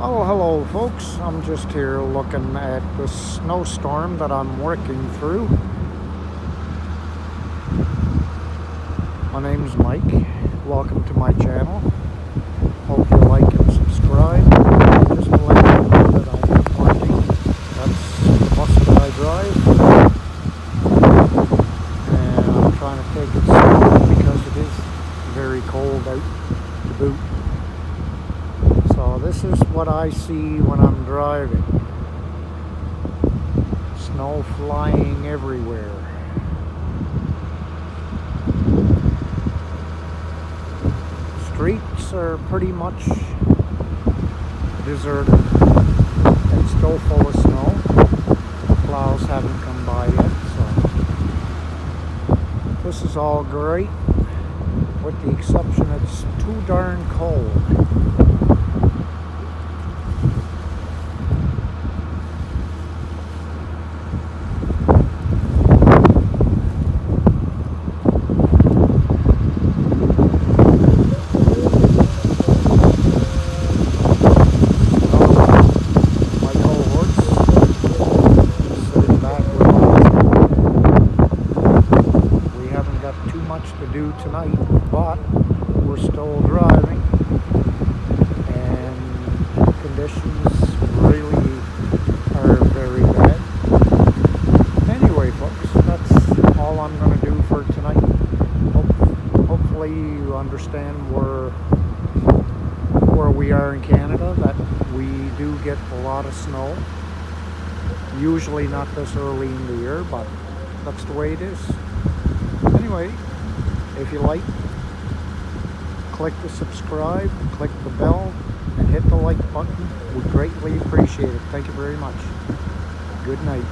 Oh, hello folks. I'm just here looking at the snowstorm that I'm working through. My name's Mike. Welcome to my channel. Hope you like and subscribe. Just to let you know that I am working. That's the bus that I drive. And I'm trying to take it slow because it is very cold out to boot. So this is what I see when I'm driving. Snow flying everywhere. Streets are pretty much deserted. It's still full of snow. The plows haven't come by yet, so this is all great, with the exception it's too darn cold. To do tonight, but we're still driving and conditions really are very bad. Anyway folks, that's all I'm going to do for tonight. Hopefully you understand where we are in Canada, that we do get a lot of snow. Usually not this early in the year, but that's the way it is. Anyway, if you like, click the subscribe, click the bell, and hit the like button. We greatly appreciate it. Thank you very much. Good night.